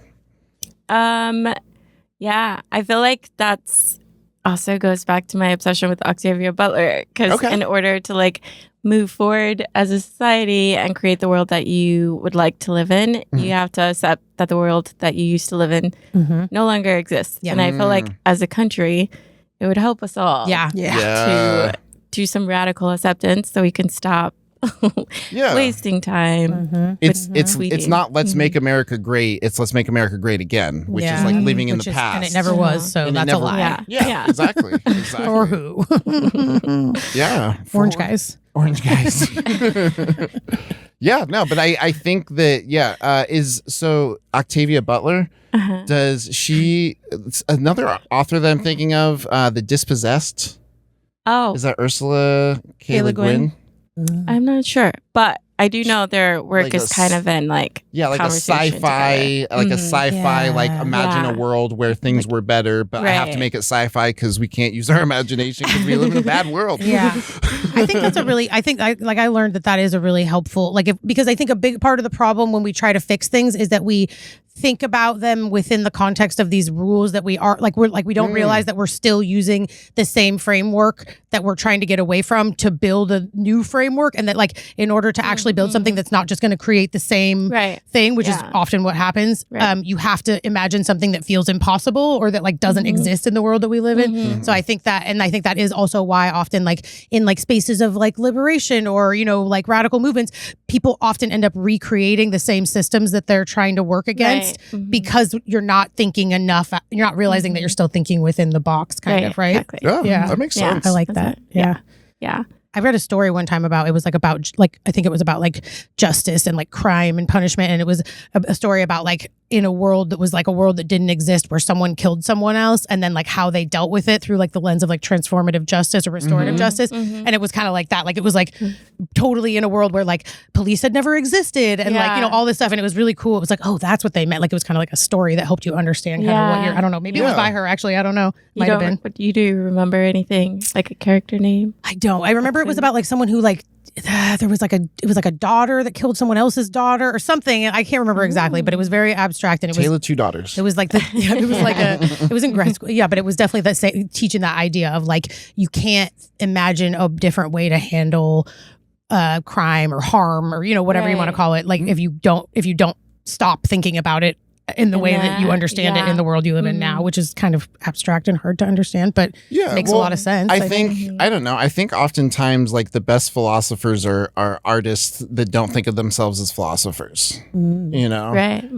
[SPEAKER 3] Yeah, I feel like that's also goes back to my obsession with Octavia Butler, because
[SPEAKER 1] Okay.
[SPEAKER 3] in order to like move forward as a society and create the world that you would like to live in, you have to accept that the world that you used to live in no longer exists.
[SPEAKER 2] Yeah.
[SPEAKER 3] And I feel like as a country, it would help us all
[SPEAKER 2] Yeah.
[SPEAKER 4] Yeah.
[SPEAKER 1] Yeah.
[SPEAKER 3] to do some radical acceptance so we can stop
[SPEAKER 1] Yeah.
[SPEAKER 3] wasting time.
[SPEAKER 1] It's
[SPEAKER 3] tweeting.
[SPEAKER 1] not let's make America great. It's let's make America great again, which
[SPEAKER 2] Yeah.
[SPEAKER 1] is like living in
[SPEAKER 2] Which
[SPEAKER 1] the
[SPEAKER 2] is-
[SPEAKER 1] past.
[SPEAKER 2] And it never was. So
[SPEAKER 1] And it
[SPEAKER 2] that's
[SPEAKER 1] never-
[SPEAKER 2] a lie.
[SPEAKER 3] Yeah.
[SPEAKER 1] Yeah, exactly. Exactly.
[SPEAKER 2] Or who?
[SPEAKER 1] Yeah.
[SPEAKER 2] Orange guys.
[SPEAKER 1] Orange guys. Yeah, no, but I think that is so Octavia Butler, does she it's another author that I'm thinking of, The Dispossessed?
[SPEAKER 3] Oh,
[SPEAKER 1] Is that Ursula K. Le
[SPEAKER 4] Le Guin?
[SPEAKER 1] Guin?
[SPEAKER 3] I'm not sure, but I do know their work
[SPEAKER 1] Like
[SPEAKER 3] is kind of in like
[SPEAKER 1] Yeah, like a
[SPEAKER 3] conversation
[SPEAKER 1] sci-fi, like a sci-fi, like
[SPEAKER 2] Yeah.
[SPEAKER 1] imagine a
[SPEAKER 3] Yeah.
[SPEAKER 1] world where things were better, but I have to
[SPEAKER 3] Right.
[SPEAKER 1] make it sci-fi because we can't use our imagination because we live in a bad world.
[SPEAKER 2] Yeah. I think that's a really, I learned that is a really helpful, because I think a big part of the problem when we try to fix things is that we think about them within the context of these rules that we don't realize that we're still using the same framework that we're trying to get away from to build a new framework. And that like, in order to actually build something that's not just going to create the same
[SPEAKER 3] Right.
[SPEAKER 2] thing, which is
[SPEAKER 3] Yeah.
[SPEAKER 2] often what happens.
[SPEAKER 3] Right.
[SPEAKER 2] You have to imagine something that feels impossible or that like doesn't exist in the world that we live in. So I think that is also why often like in like spaces of like liberation or, like radical movements, people often end up recreating the same systems that they're trying to work against because you're not thinking enough. You're not realizing that you're still thinking within the box kind of, right?
[SPEAKER 3] Exactly.
[SPEAKER 1] Yeah,
[SPEAKER 2] Yeah.
[SPEAKER 1] that makes
[SPEAKER 3] Yeah.
[SPEAKER 1] sense.
[SPEAKER 2] I like
[SPEAKER 3] That's
[SPEAKER 2] that.
[SPEAKER 3] it.
[SPEAKER 2] Yeah.
[SPEAKER 3] Yeah.
[SPEAKER 2] I read a story one time about I think it was about like justice and like crime and punishment, and it was a story about like in a world that was like a world that didn't exist where someone killed someone else, and then like how they dealt with it through like the lens of like transformative justice or restorative justice, and it was kind of like that, like it was like totally in a world where like police had never existed and like
[SPEAKER 3] Yeah.
[SPEAKER 2] all this stuff, and it was really cool. It was like, oh, that's what they meant. Like it was kind of like a story that helped you understand kind of what
[SPEAKER 3] Yeah.
[SPEAKER 2] you're. I don't know. Maybe it was
[SPEAKER 1] Yeah.
[SPEAKER 2] by her. Actually, I don't know. Might have been.
[SPEAKER 3] But you do remember anything like a character name?
[SPEAKER 2] I don't. I remember it was about like someone who like it was like a daughter that killed someone else's daughter or something. I can't remember exactly, but it was very abstract and it was
[SPEAKER 1] Taylor, 2 daughters.
[SPEAKER 2] it was like it was in grad school. Yeah, but it was definitely teaching that idea of like you can't imagine a different way to handle crime or harm or whatever you want to
[SPEAKER 3] Right.
[SPEAKER 2] call it. Like if you don't stop thinking about it in the
[SPEAKER 3] And
[SPEAKER 2] way that you
[SPEAKER 3] that-
[SPEAKER 2] understand it
[SPEAKER 3] yeah.
[SPEAKER 2] in the world you live in now, which is kind of abstract and hard to understand, but makes a lot of sense.
[SPEAKER 1] I think I don't know. I think oftentimes like the best philosophers are artists that don't think of themselves as philosophers. You know,
[SPEAKER 3] Right.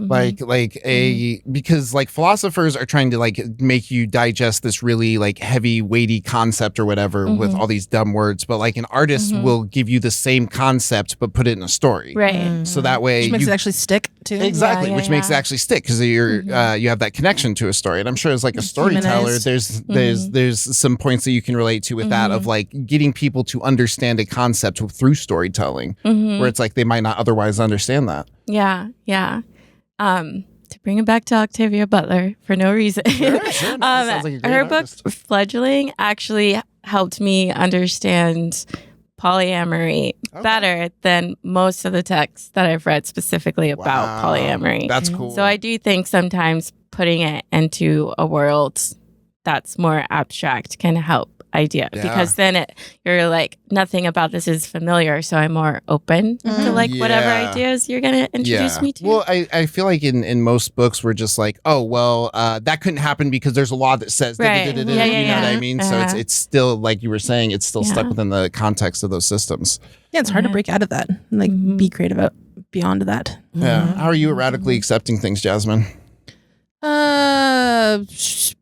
[SPEAKER 1] because like philosophers are trying to like make you digest this really like heavy, weighty concept or whatever with all these dumb words, but like an artist will give you the same concept but put it in a story.
[SPEAKER 3] Right.
[SPEAKER 1] So that way
[SPEAKER 4] Which makes
[SPEAKER 1] you
[SPEAKER 4] it actually stick too.
[SPEAKER 1] exactly,
[SPEAKER 3] Yeah,
[SPEAKER 1] which makes it actually stick because you're you have that connection to a story. And I'm sure as like a storyteller,
[SPEAKER 4] Humanized.
[SPEAKER 1] there's some points that you can relate to with that of like getting people to understand a concept through storytelling, where it's like they might not otherwise understand that.
[SPEAKER 3] Yeah. Yeah. To bring it back to Octavia Butler for no reason.
[SPEAKER 1] Sure, no, sounds like a great
[SPEAKER 3] her book
[SPEAKER 1] artist.
[SPEAKER 3] Fledgling actually helped me understand polyamory better than most of the texts that I've read specifically about
[SPEAKER 1] Wow.
[SPEAKER 3] polyamory.
[SPEAKER 1] That's cool.
[SPEAKER 3] So I do think sometimes putting it into a world that's more abstract can help idea because then you're like nothing about this is familiar, so I'm more open to like whatever
[SPEAKER 1] Yeah.
[SPEAKER 3] ideas you're gonna introduce me to.
[SPEAKER 1] Well, I feel like in most books we're just like, oh well, that couldn't happen because there's a law that says
[SPEAKER 3] Right.
[SPEAKER 1] da-da-da-da-da,
[SPEAKER 3] Yeah,
[SPEAKER 1] you know
[SPEAKER 3] yeah,
[SPEAKER 1] what I
[SPEAKER 3] yeah.
[SPEAKER 1] mean? So it's still like you were saying, it's still stuck
[SPEAKER 3] Yeah.
[SPEAKER 1] within the context of those systems.
[SPEAKER 4] Yeah, it's hard to break out of that. And, like be creative out beyond that.
[SPEAKER 1] Yeah. How are you at radically accepting things, Jasmine?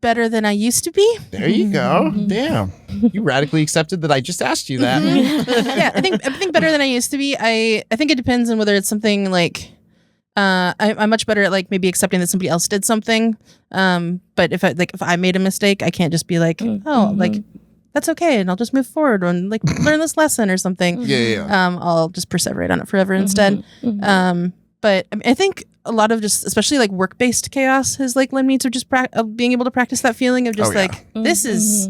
[SPEAKER 4] Better than I used to be.
[SPEAKER 1] There you go. Damn. You radically accepted that I just asked you that.
[SPEAKER 4] Yeah, I think better than I used to be. I think it depends on whether it's something like I'm much better at like maybe accepting that somebody else did something. But if I made a mistake, I can't just be like, oh, like that's okay, and I'll just move forward and like learn this lesson or something.
[SPEAKER 1] Yeah.
[SPEAKER 4] I'll just perseverate on it forever instead. But I mean, I think a lot of just, especially like work-based chaos has like led me to just being able to practice that feeling of just
[SPEAKER 1] Oh, yeah.
[SPEAKER 4] like, this is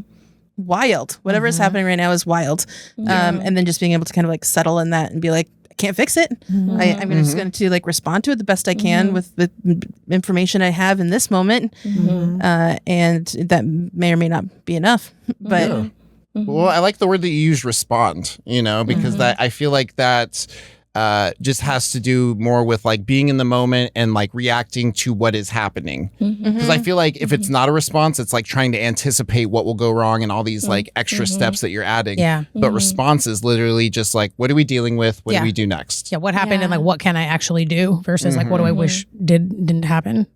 [SPEAKER 4] wild. Whatever is happening right now is wild. And then just being able to kind of like settle in that and be like, I can't fix it. I'm just going to like respond to it the best I can with the information I have in this moment. And that may or may not be enough. But
[SPEAKER 1] Well, I like the word that you use, respond, you know, because that I feel like that just has to do more with like being in the moment and like reacting to what is happening. Because I feel like if it's not a response, it's like trying to anticipate what will go wrong and all these like extra steps that you're adding.
[SPEAKER 2] Yeah.
[SPEAKER 1] But response is literally just like, what are we dealing with? What do we do next?
[SPEAKER 2] Yeah, what happened and
[SPEAKER 3] Yeah.
[SPEAKER 2] like what can I actually do versus like what do I wish didn't happen?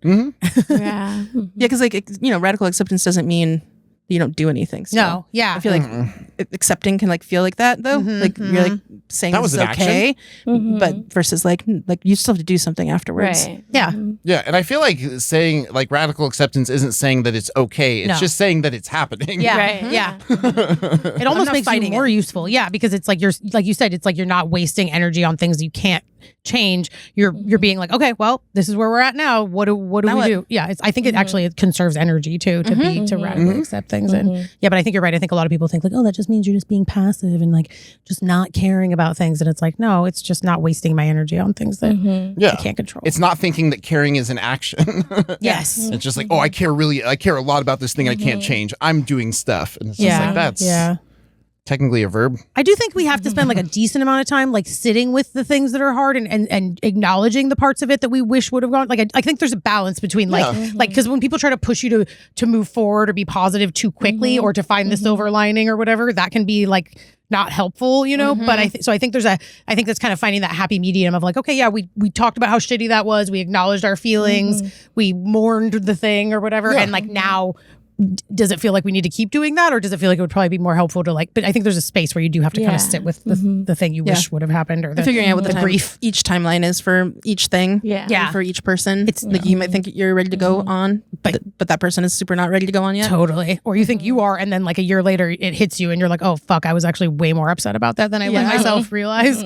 [SPEAKER 3] Yeah.
[SPEAKER 4] because like, radical acceptance doesn't mean you don't do anything. So
[SPEAKER 2] No, yeah.
[SPEAKER 4] I feel like accepting can like feel like that though. Like you're like saying
[SPEAKER 1] That
[SPEAKER 4] this
[SPEAKER 1] was
[SPEAKER 4] is
[SPEAKER 1] an
[SPEAKER 4] okay, but versus like you still have to do something afterwards.
[SPEAKER 3] Right.
[SPEAKER 2] Yeah.
[SPEAKER 1] Yeah. And I feel like saying like radical acceptance isn't saying that it's okay. It's
[SPEAKER 2] No.
[SPEAKER 1] just saying that it's happening.
[SPEAKER 2] Yeah.
[SPEAKER 3] Right.
[SPEAKER 2] Yeah. It almost
[SPEAKER 4] not
[SPEAKER 2] makes you
[SPEAKER 4] fighting
[SPEAKER 2] more
[SPEAKER 4] it.
[SPEAKER 2] useful. Yeah, because it's like like you said, it's like you're not wasting energy on things you can't change. You're being like, okay, well, this is where we're at now. What do we do? Yeah, I think it actually conserves energy too to radically accept things. And yeah, but I think you're right. I think a lot of people think like, oh, that just means you're just being passive and like just not caring about things. And it's like, no, it's just not wasting my energy on things that I can't control.
[SPEAKER 1] It's not thinking that caring is an action.
[SPEAKER 2] yes.
[SPEAKER 1] It's just like, oh, I care a lot about this thing I can't change. I'm doing stuff. And it's just
[SPEAKER 2] Yeah.
[SPEAKER 1] like, that's
[SPEAKER 2] Yeah.
[SPEAKER 1] technically a verb.
[SPEAKER 2] I do think we have to spend like a decent amount of time like sitting with the things that are hard and acknowledging the parts of it that we wish would have gone. Like I think there's a balance between like because when people try to push you to move forward or be positive too quickly or to find the silver lining or whatever, that can be like not helpful, But I think that's kind of finding that happy medium of like, okay, yeah, we talked about how shitty that was, we acknowledged our feelings, we mourned the thing or whatever, and like now. Does it feel like we need to keep doing that, or does it feel like it would probably be more helpful to like? But I think there's a space where you do have to kind of sit with the thing you wish would have happened, or the
[SPEAKER 4] Figuring out what the
[SPEAKER 2] grief.
[SPEAKER 4] each timeline is for each thing.
[SPEAKER 3] Yeah.
[SPEAKER 2] Yeah.
[SPEAKER 4] and for each person. It's like you might think you're ready to go on, but that person is super not ready to go on yet.
[SPEAKER 2] Totally. Or you think you are, and then like a year later it hits you, and you're like, oh fuck, I was actually way more upset about that than I let myself realize.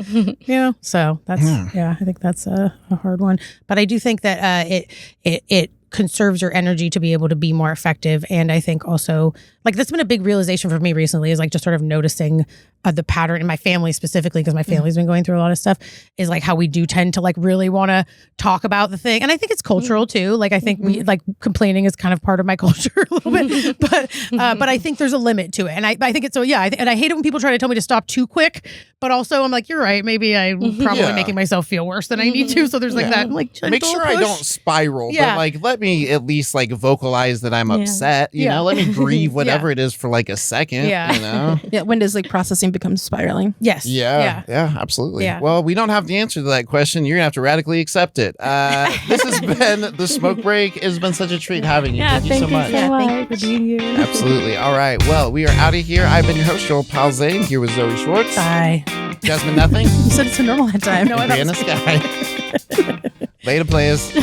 [SPEAKER 2] So that's I think that's a hard one. But I do think that it conserves your energy to be able to be more effective. And I think also like that's been a big realization for me recently is like just sort of noticing the pattern in my family specifically, because my family's been going through a lot of stuff, is like how we do tend to like really want to talk about the thing. And I think it's cultural too. Like I think we like complaining is kind of part of my culture a little bit, but I think there's a limit to it. And I think it's so, yeah. And I hate it when people try to tell me to stop too quick, but also I'm like, you're right. Maybe I'm probably making myself feel worse than I need to. So there's like that like
[SPEAKER 1] make sure I don't spiral, but like let me at least like vocalize that I'm upset. You know, let me grieve whatever it is for like a second. Yeah. You know?
[SPEAKER 4] Yeah. When does like processing become spiraling?
[SPEAKER 2] Yes.
[SPEAKER 1] Yeah, absolutely.
[SPEAKER 2] Yeah.
[SPEAKER 1] Well, we don't have the answer to that question. You're gonna have to radically accept it. This has been the Smoke Break. It's been such a treat having you.
[SPEAKER 3] Yeah,
[SPEAKER 1] thank you so much.
[SPEAKER 2] Thank you for being here.
[SPEAKER 1] Absolutely. All right. Well, we are out of here. I've been your host, Joel Pal Zane, here with Zoe Schwartz.
[SPEAKER 2] Bye.
[SPEAKER 1] Jasmine Nothing.
[SPEAKER 4] You said it's a normal head time.
[SPEAKER 1] Briauna Skye. Later, players.